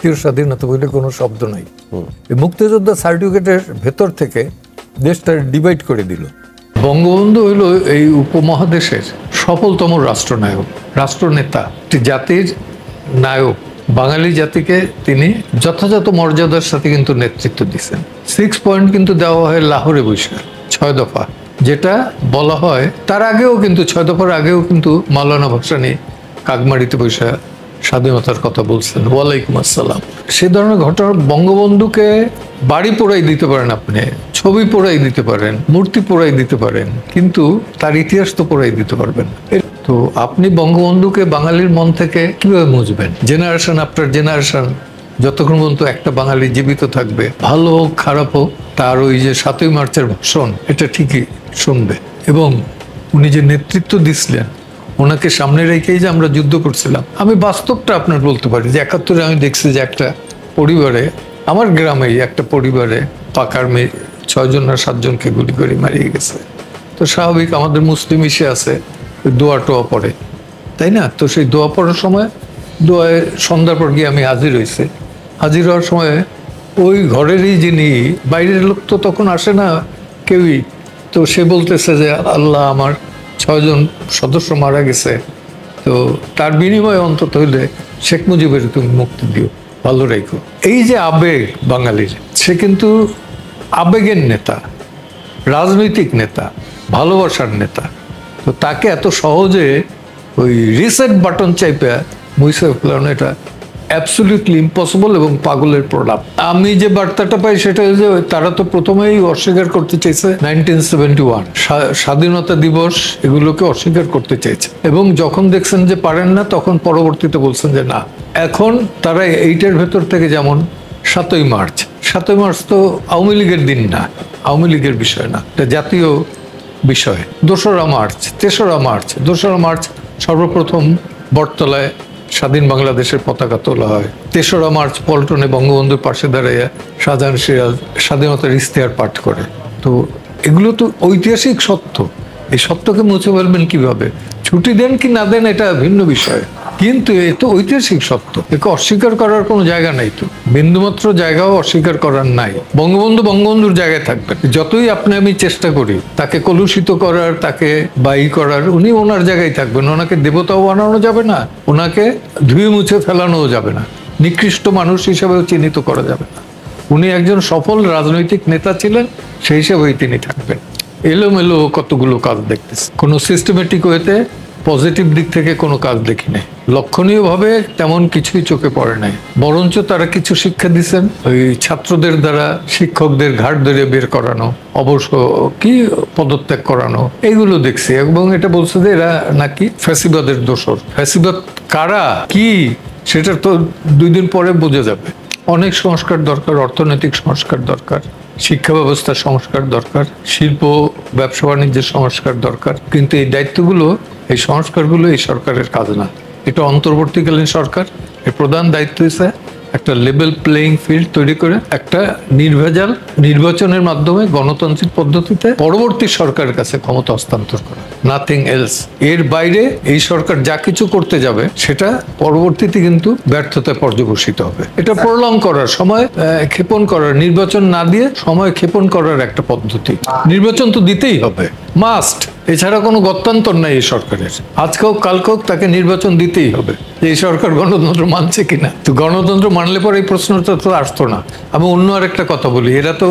জাতীয় স্বাধীনতা বলে কোনো শব্দ নাই। এই মুক্তিযোদ্ধা সার্টিফিকেটের ভেতর থেকে দেশটা ডিভাইড করে দিল। বঙ্গবন্ধু হইল এই উপমহাদেশের সফলতম রাষ্ট্রনায়ক, রাষ্ট্রনেতা, জাতির নায়ক। বাঙালি জাতিকে তিনি যথাযথ মর্যাদার সাথে কিন্তু নেতৃত্ব দিচ্ছেন। 6 পয়েন্ট কিন্তু দেওয়া হয় লাহোরে বসে, 6 দফা, যেটা বলা হয় তার আগেও কিন্তু 6 দফার আগেও কিন্তু মাওলানা ভাসানী কাকমারিতে বসে স্বাধীনতার কথা বলছেন। ওয়ালাইকুম আসসালাম। সে ধরনের ঘটনা বঙ্গবন্ধুকে বাড়ি পোড়াই দিতে পারেন, আপনি ছবি পোড়াই দিতে পারেন, মূর্তি পোড়াই দিতে পারেন, কিন্তু তার ইতিহাস তো পোড়াই দিতে পারবেন। তো আপনি বঙ্গবন্ধুকে বাঙালির মন থেকে কিভাবে মুছবেন? জেনারেশন আফটার জেনারেশন যতক্ষণ পর্যন্ত একটা বাঙালি জীবিত থাকবে, ভালো হোক খারাপ হোক, তার ওই যে 7ই মার্চের ভাষণ এটা ঠিকই শুনবে। এবং উনি যে নেতৃত্ব দিছিলেন, ওনাকে সামনে রেখেই যে আমরা যুদ্ধ করছিলাম। আমি বাস্তবটা আপনার বলতে পারি যে 71-এ আমি দেখছি যে একটা পরিবারে, আমার গ্রামেই একটা পরিবারে পাকার মেয়ে 6 জন না 7 জনকে গুলি করে মারিয়ে গেছে। তো স্বাভাবিক, আমাদের মুসলিম ইসে আছে, দোয়া টোয়া পড়ে, তাই না? তো সেই দোয়া পড়ার সময়, দোয়ায় সন্ধ্যার পর গিয়ে আমি হাজির হয়েছে। হাজির হওয়ার সময় ওই ঘরেরই যিনি, বাইরের লোক তো তখন আসে না কেউই, তো সে বলতেছে যে আল্লাহ, আমার 6 জন সদস্য মারা গেছে, তো তার বিনিময়ে অন্তত হইলে শেখ মুজিবের তুমি মুক্তি দিও, ভালো রেখো। এই যে আবেগ বাঙালির, সে কিন্তু আবেগের নেতা, রাজনৈতিক নেতা, ভালোবাসার নেতা। তো তাকে এত সহজে ওই রিসেট বাটন চাইপে মুছে ফেলানো, এটা অ্যাবসলিউটলি ইম্পসিবল এবং পাগলের প্রলাপ। আমি যে বার্তাটা পাই সেটা যে তারা তো প্রথমেই অস্বীকার করতে চাইছে 1971 স্বাধীনতা দিবস, এগুলোকে অস্বীকার করতে চাইছে, এবং যখন দেখছেন যে পারেন না, তখন পরবর্তীতে বলছেন যে না। এখন তারা এইটার ভেতর থেকে, যেমন 7ই মার্চ, 7ই মার্চ তো আওয়ামী লীগের দিন না, আওয়ামী লীগের বিষয় না, এটা জাতীয় বিষয়। 2রা মার্চ, 3রা মার্চ, 2রা মার্চ সর্বপ্রথম বটতলায় স্বাধীন বাংলাদেশের পতাকা তোলা হয়। 3রা মার্চ পল্টনে বঙ্গবন্ধুর পাশে দাঁড়িয়ে শাহজাহান সিরাজ স্বাধীনতার ইশতেহার পাঠ করে। তো এগুলো তো ঐতিহাসিক সত্য, এই সত্যকে মুছে ফেলবেন কিভাবে? ছুটি দেন কি না দেন এটা ভিন্ন বিষয়, কিন্তু এ তো ঐতিহাসিক সত্য, একে অস্বীকার করার কোনো জায়গা নাই, তো বিন্দুমাত্র জায়গাও অস্বীকার করার নাই। বঙ্গবন্ধু বঙ্গবন্ধুর জায়গায় থাকবেন। যতই আপনি আমি চেষ্টা করি তাকে কলুষিত করার, তাকে বাই করার, উনি ওনার জায়গায় থাকবেন। ওনাকে দেবতাও বানানো যাবে না, ওনাকে ধুয়ে মুছে ফেলানোও যাবে না, নিকৃষ্ট মানুষ হিসেবেও চিহ্নিত করা যাবে না। উনি একজন সফল রাজনৈতিক নেতা ছিলেন, সেই হিসেবেই তিনি থাকবেন। এলোমেলো কতগুলো কাজ দেখতেছে, কোনো সিস্টেমেটিক ওয়েতে পজিটিভ দিক থেকে কোনো কাজ দেখি নাই। লক্ষণীয়ভাবে তেমন কিছুই চোখে পড়ে নাই, বরঞ্চ তারা কিছু শিক্ষা দিচ্ছেন। ওই ছাত্রদের দ্বারা শিক্ষকদের ঘাট ধরে বের করানো, অবশ্য কি পদত্যাগ করানো, এইগুলো দেখছি। এবং এটা বলছে যে এরা নাকি ফ্যাসিবাদের দোসর। ফ্যাসিবাদ কারা, কি, সেটা তো 2 দিন পরে বোঝা যাবে। অনেক সংস্কার দরকার, অর্থনৈতিক সংস্কার দরকার, শিক্ষা ব্যবস্থার সংস্কার দরকার, শিল্প ব্যবসা বাণিজ্যের সংস্কার দরকার, কিন্তু এই দায়িত্বগুলো, এই সংস্কারগুলো এই সরকারের কাজ না। এটা অন্তর্বর্তীকালীন সরকার, এর প্রধান দায়িত্ব হচ্ছে একটা লেভেল প্লেইং ফিল্ড তৈরি করে একটা নির্ভেজাল নির্বাচনের মাধ্যমে গণতান্ত্রিক পদ্ধতিতে পরবর্তী সরকারের কাছে ক্ষমতা হস্তান্তর করা, নাথিং এলস। এর বাইরে এই সরকার যা কিছু করতে যাবে সেটা পরবর্তীতে কিন্তু ব্যর্থতায় পর্যবসিত হবে। এটা প্রলং করার, সময় ক্ষেপণ করার, নির্বাচন না দিয়ে সময় ক্ষেপণ করার একটা পদ্ধতি। নির্বাচন তো দিতেই হবে, মাস্ট, এছাড়া কোনো গত্যন্তর নাই এই সরকারের। আজকে হোক কালকে হোক তাকে নির্বাচন দিতেই হবে। এই সরকার গণতন্ত্র মানছে কিনা, তো গণতন্ত্র মানলে পরে এই প্রশ্নটা তো আসতো না। আমি অন্য আরেকটা কথা বলি, এরা তো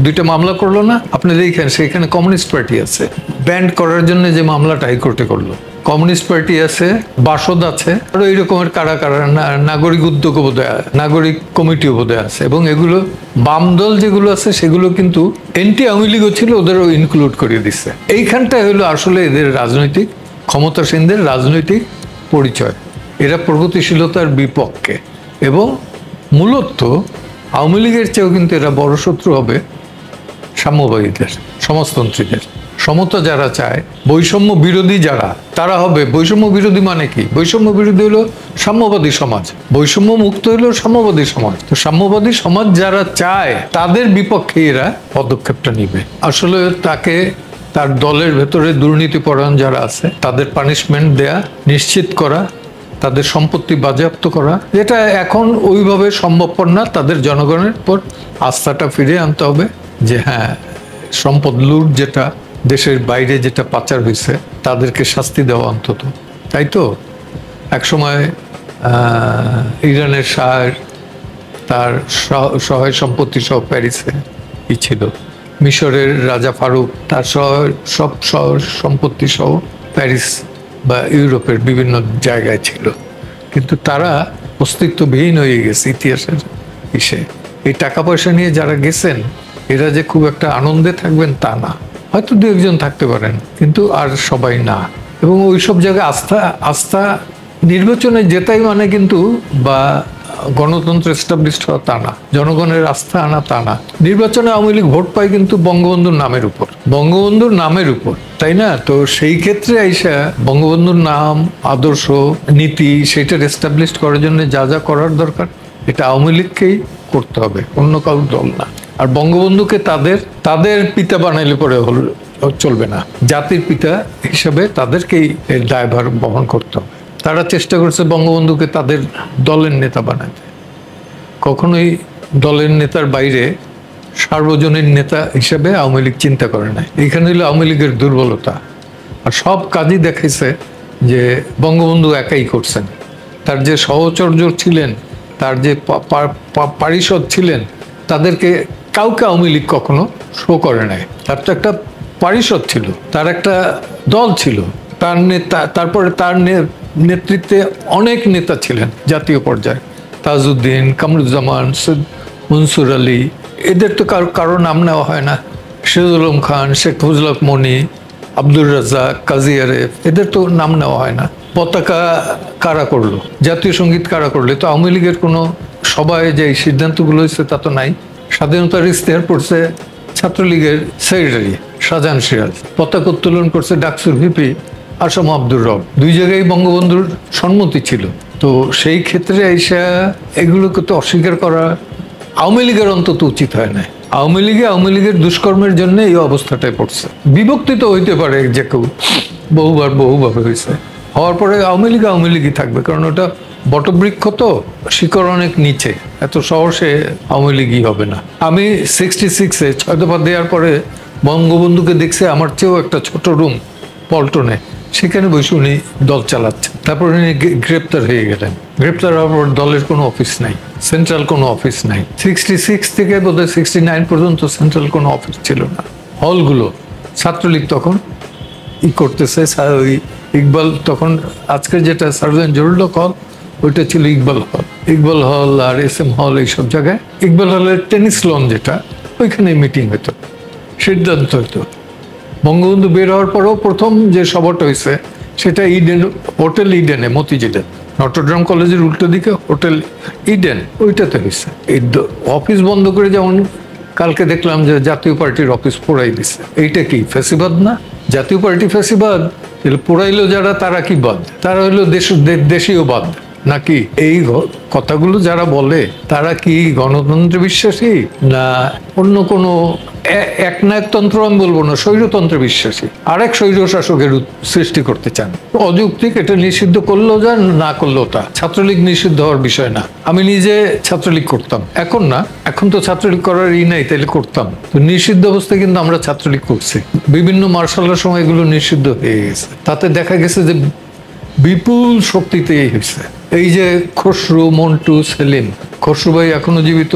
2টা মামলা করলো না, আপনি দেখেন সেখানে কমিউনিস্ট পার্টি আছে, ব্যান্ড করার জন্য যে মামলাটা হাইকোর্টে করলো, কমিউনিস্ট পার্টি আছে, বাসদ আছে, আরো এই রকমের কারা কারা, নাগরিক উদ্যোগ বোধহয়, নাগরিক কমিটিও বোধহয় আছে। এবং এগুলো বাম দল যেগুলো আছে সেগুলো কিন্তু এন্টি আওয়ামী লীগও ছিল, ওদেরও ইনক্লুড করে দিচ্ছে। এইখানটাই হলো আসলে এদের রাজনৈতিক ক্ষমতাসীনদের রাজনৈতিক পরিচয়। এরা প্রগতিশীলতার বিপক্ষে, এবং মূলত আওয়ামী লীগের চেয়েও কিন্তু এরা বড় শত্রু হবে সাম্যবাদীদের, সমাজতন্ত্রীদের। সমতা যারা চায়, বৈষম্য বিরোধী যারা, তারা হবে বৈষম্য বিরোধী। মানে কি? বৈষম্য বিরোধী হলো সাম্যবাদী সমাজ, বৈষম্য মুক্ত হলো সাম্যবাদী সমাজ। তো সাম্যবাদী সমাজ যারা চায় তাদের বিপক্ষে এরা পদক্ষেপটা নিবে। আসলে তাকে, তার দলের ভেতরে দুর্নীতিপরায়ণ যারা আছে তাদের পানিশমেন্ট দেয়া, নিশ্চিত করা, তাদের সম্পত্তি বাজেয়াপ্ত করা, যেটা এখন ওইভাবে সম্ভবপর না। তাদের জনগণের উপর আস্থাটা ফিরিয়ে আনতে হবে যে হ্যাঁ, সম্পদ লুট যেটা দেশের বাইরে যেটা পাচার হয়েছে তাদেরকে শাস্তি দেওয়া অন্তত, তাই তো? একসময় ইরানের শাহের তার সহায় সম্পত্তি সহ প্যারিসে ছিল, মিশরের রাজা ফারুক তার সব সম্পত্তি সহ প্যারিস বা ইউরোপের বিভিন্ন জায়গায় ছিল, কিন্তু তারা অস্তিত্ববিহীন হয়ে গেছে ইতিহাসের ইসে। এই টাকা পয়সা নিয়ে যারা গেছেন এরা যে খুব একটা আনন্দে থাকবেন তা না, হয়তো দু একজন থাকতে পারেন, কিন্তু আর সবাই না। এবং ওইসব জায়গায় আস্থা নির্বাচনে জেতাই মানে কিন্তু বা গণতন্ত্র এস্টাবলিশড হওয়া তা না, জনগণের আস্থা আনা তা না। নির্বাচনে আওয়ামী লীগ ভোট পায় কিন্তু বঙ্গবন্ধুর নামের উপর, তাই না? তো সেই ক্ষেত্রে আইসা বঙ্গবন্ধুর নাম, আদর্শ, নীতি সেটার এস্টাবলিশড করার জন্য যা যা করার দরকার এটা আওয়ামী লীগকেই করতে হবে, অন্য কারোর দল না। আর বঙ্গবন্ধুকে তাদের পিতা বানাইলে পরে চলবে না, জাতির পিতা হিসাবে তাদেরকেই এর দায়ভার বহন করতে হবে। তারা চেষ্টা করছে বঙ্গবন্ধুকে তাদের দলের নেতা বানাতে, কখনোই দলের নেতার বাইরে সার্বজনীন নেতা হিসেবে আওয়ামী লীগ চিন্তা করে নাই। এখানে হলো আওয়ামী লীগের দুর্বলতা। আর সব কাজই দেখাইছে যে বঙ্গবন্ধু একাই করছেন। তার যে সহচর্য ছিলেন, তার যে পারিষদ ছিলেন, তাদেরকে কাউকে আওয়ামী লীগ কখনো শো করে নাই। তার তো একটা পারিষদ ছিল, তার একটা দল ছিল, তার নেতা, তারপরে তার নেতৃত্বে অনেক নেতা ছিলেন জাতীয় পর্যায়ে, তাজউদ্দিন, কামরুজ্জামান, মনসুর আলী, এদের তো কারো নাম নেওয়া হয় না। সিরাজুল আলম খান, শেখ ফজল হক মনি, আব্দুর রাজ্জাক, কাজী আরেফ, এদের তো নাম নেওয়া হয় না। পতাকা কারা করলো, জাতীয় সঙ্গীত কারা করলো, তো আওয়ামী লীগের কোনো সভায় যে সিদ্ধান্তগুলো হয়েছে তা তো নাই। স্বাধীনতার ইশতেহার পড়ছে ছাত্রলীগের সেক্রেটারি শাহজাহান সিরাজ, পতাকা উত্তোলন করছে ডাকসুর ভিপি আসম আব্দুর রব। দুই জায়গায় বঙ্গবন্ধুর সম্মতি ছিল। তো সেই ক্ষেত্রে আইসা এগুলোকে তো অস্বীকার করা আওয়ামী লীগের অন্তত উচিত হয় না। আওয়ামী লীগের দুষ্কর্মের জন্য এই অবস্থাটায় পড়ছে। বিভক্তি তো হইতে পারে যে কেউ, বহুভাবে হয়েছে, হওয়ার পরে আওয়ামী লীগই থাকবে, কারণ ওটা বটবৃক্ষ, তো শিকড় অনেক নিচে, এত সহসে আওয়ামী লীগই হবে না। আমি 66-এ 6 দফা দেওয়ার পরে বঙ্গবন্ধুকে দেখছে আমার চেয়েও একটা ছোট রুম পল্টনে, সেখানে বসে উনি দল চালাচ্ছেন। তারপর উনি গ্রেপ্তার হয়ে গেলেন। গ্রেপ্তার হওয়ার পর দলের কোনো অফিস নাই, সেন্ট্রাল কোনো অফিস নাই। 66 থেকে বোধহয় 69 পর্যন্ত সেন্ট্রাল কোনো অফিস ছিল না। হলগুলো ছাত্রলীগ তখন করতেছে, ওই ইকবাল, তখন আজকে যেটা সার্জেন্ট জরুল হল, ওইটা ছিল ইকবাল হল আর SM হল, এইসব জায়গায়। ইকবাল হলের টেনিস লন যেটা, ওইখানে মিটিং হতো, সিদ্ধান্ত হতো। বঙ্গবন্ধু বের হওয়ার পরেও প্রথম যে সভাটা হয়েছে সেটা হোটেল ইডেনে, মতিঝিলে, নটরডেম কলেজের উল্টো দিকে হোটেল ইডেন, ওইটাতে হয়েছে। এই অফিস বন্ধ করে, যেমন কালকে দেখলাম যে জাতীয় পার্টির অফিস পোড়াই দিছে। এইটা কি ফ্যাসিবাদ না? জাতীয় পার্টি ফ্যাসিবাদ? পোড়াইলো যারা, তারা কি বাদ? তারা হইলো দেশীয় বাদ নাকি? এই কথাগুলো যারা বলে তারা কি গণতন্ত্রে বিশ্বাসী না অন্য কোনো একনায়কতন্ত্র, আমি বলবো না, স্বৈরতন্ত্রে বিশ্বাসী, আরেক স্বৈর শাসকের সৃষ্টি করতে চান? অযৌক্তিক। এটা নিষিদ্ধ করলেও যা, না করলেও তা। ছাত্রলীগ নিষিদ্ধ হওয়ার বিষয় না। আমি নিজে ছাত্রলীগ করতাম, এখন না, এখন তো ছাত্রলীগ করার নাই, তাইলে করতাম। তো নিষিদ্ধ অবস্থায় কিন্তু আমরা ছাত্রলীগ করছি, বিভিন্ন মার্শালের সময় এগুলো নিষিদ্ধ হয়ে গেছে। তাতে দেখা গেছে যে বিপুল শক্তিতে হয়েছে। এই যে খসরু, মন্টু, সেলিম, খসরু ভাই এখনো জীবিত,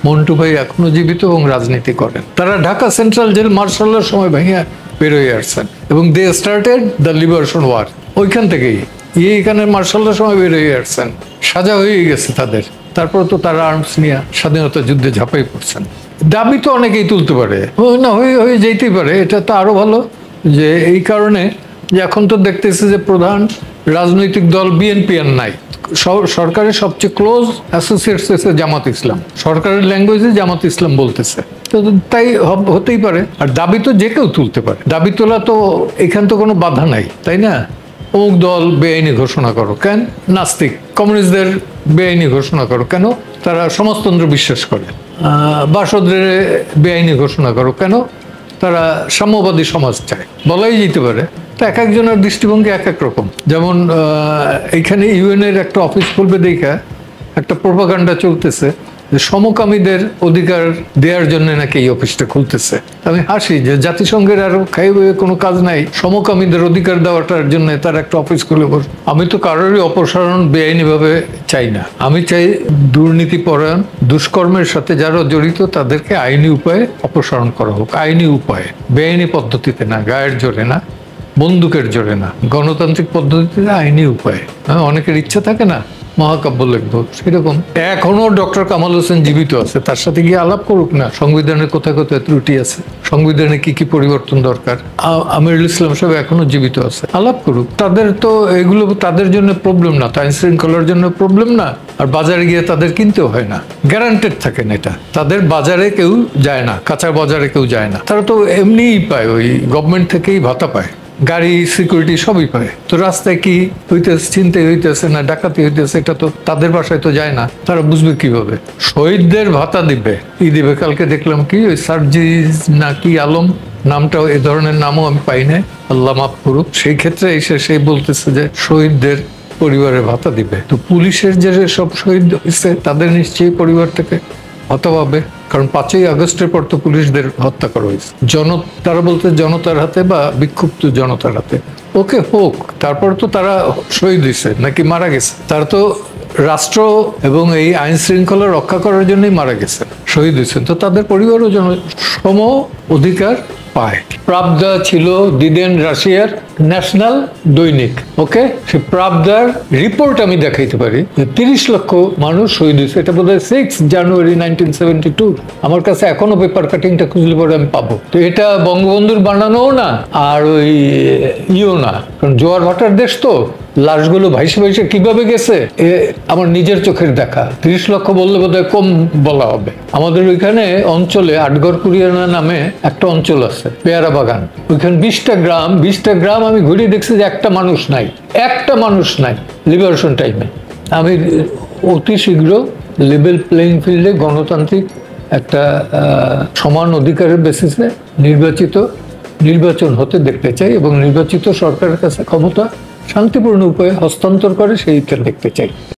মন্টু ভাই এখনো জীবিত এবং রাজনীতি করেন। তারা ঢাকা সেন্ট্রাল জেল মার্শালের সময় ভেঙে বেরোয় আসছেন এবং they started the liberation war. ওইখান থেকেই এখানে মার্শালের সময় বেরোয় আসছেন, সাজা হয়ে গেছে তাদের। তারপর তো তারা আর্মস নিয়ে স্বাধীনতা যুদ্ধে ঝাঁপাই পড়ছেন। দাবি তো অনেকেই তুলতে পারে, না হয়ে যেতেই পারে, এটা তো আরো ভালো। যে এই কারণে যে এখন তো দেখতেছে যে প্রধান রাজনৈতিক দল বিএনপি আর নাই, সরকারের সবচেয়ে ক্লোজ অ্যাসোসিয়েটস হচ্ছে জামাত ইসলাম, সরকারের ল্যাঙ্গুয়েজে জামাত ইসলাম বলতেছে। তো তাই হতেই পারে। আর দাবি তো যে কেউ তুলতে পারে, দাবি তোলা তো এখান তো কোনো বাধা নাই, তাই না? অমুক দল বেআইনি ঘোষণা করো, কেন? নাস্তিক কমিউনিস্টদের বেআইনি ঘোষণা করো, কেন? তারা সমাজতন্ত্র বিশ্বাস করে। বাসদের বেআইনি ঘোষণা করো, কেন? তারা সাম্যবাদী সমাজ চায়। বলাই যেতে পারে। তো এক একজনের দৃষ্টিভঙ্গি এক এক রকম। যেমন এইখানে ইউএন এর একটা অফিস খুলবে দেখা একটা প্রোপাগান্ডা চলতেছে যে সমকামীদের অধিকার দেওয়ার জন্য নাকি এই অফিসটা খুলতেছে। আমি হাসি যে জাতিসংঘের আরো খাইবে কোনো কাজ নাই, সমকামীদের অধিকার দেওয়াটার জন্য তার একটা অফিস খুলে বস। আমি তো কারোরই অপসারণ বেআইনিভাবে চাই না। আমি চাই দুর্নীতিপরায়ণ দুষ্কর্মের সাথে যারা জড়িত তাদেরকে আইনি উপায়ে অপসারণ করা হোক, আইনি উপায়ে, বেআইনি পদ্ধতিতে না, গায়ের জোরে না, বন্দুকের জোরে না, গণতান্ত্রিক পদ্ধতিতে আইনি উপায়ে। অনেকের ইচ্ছা থাকে না মহাকাব্য লিখবো, সেরকম। এখনো ডক্টর কামাল হোসেন জীবিত আছে, তার সাথে গিয়ে আলাপ করুক না, সংবিধানের কোথায় কোথায় ত্রুটি আছে, সংবিধানে কি কি পরিবর্তন দরকার। আমিরুল ইসলাম সাহেব এখনো জীবিত আছে, আলাপ করুক। তাদের তো এগুলো তাদের জন্য প্রবলেম না, আইন শৃঙ্খলার জন্য প্রবলেম না, আর বাজারে গিয়ে তাদের কিনতেও হয় না, গ্যারান্টেড থাকেন এটা। তাদের বাজারে কেউ যায় না, কাঁচা বাজারে কেউ যায় না, তারা তো এমনিই পায়, ওই গভর্নমেন্ট থেকেই ভাতা পায়, গাড়ি সিকিউরিটি সবই পায়। তো রাস্তায় কি হইতেছে, চিন্তাই হইতেছে না ডাকাতি হইতেছে, এটা তো তাদের বাসায় তো যায় না, তারা বুঝবে কিভাবে। শহীদদের ভাতা দিবে, কি দিবে? কালকে দেখলাম কি ওই সার্জিস না কি আলম নামটা, এ ধরনের নামও আমি পাই না, আল্লাহ মাফ করুক। সেই ক্ষেত্রে এসে সে বলতেছে যে শহীদদের পরিবারের ভাতা দিবে। তো পুলিশের যে সব শহীদ হয়েছে তাদের নিশ্চয়ই পরিবার থেকে ভাতা পাবে, কারণ 5ই আগস্টের পর তো পুলিশদের হত্যা করা হয়েছে তারা বলতে জনতার হাতে বা বিক্ষুব্ধ জনতার হাতে। ওকে হোক, তারপর তো তারা শহীদ হয়েছে নাকি মারা গেছে, তারা তো রাষ্ট্র এবং এই আইন শৃঙ্খলা রক্ষা করার জন্যই মারা গেছে, শহীদ হয়েছেন। তো তাদের পরিবারও যেন সম অধিকার পায়। প্রাবদা ছিল দিদেন রাশিয়ার ন্যাশনাল দৈনিক, ওকে, সে প্রাবদার রিপোর্ট আমি দেখাইতে পারি যে 30 লক্ষ মানুষ শহীদ হয়েছে। এটা বোধহয় 6 জানুয়ারি 1972। আমার কাছে এখনো পেপার কাটিংটা খুঁজলে পরে আমি পাবো। তো এটা বঙ্গবন্ধুর বানানোও না আর ওই ইও না, কারণ জোয়ার ভাটার দেশ তো, লাশগুলো ভাইসে ভাইসে কিভাবে গেছে আমার নিজের চোখের দেখা। 30 লক্ষ বললে বোধহয় কম বলা হবে। আমাদের ওইখানে অঞ্চলে আটগড় কুরিয়ানা নামে একটা অঞ্চল আছে, পেয়ারা বাগান, ওইখানে 20টা গ্রাম আমি ঘুরে দেখছি যে একটা মানুষ নাই লিবারেশন টাইমে। আমি অতি শীঘ্র লেভেল প্লেইং ফিল্ডে গণতান্ত্রিক একটা সমান অধিকারের বেসিসে নির্বাচন হতে দেখতে চাই, এবং নির্বাচিত সরকারের কাছে ক্ষমতা শান্তিপূর্ণ উপায়ে হস্তান্তর করে সেইটা দেখতে চাই।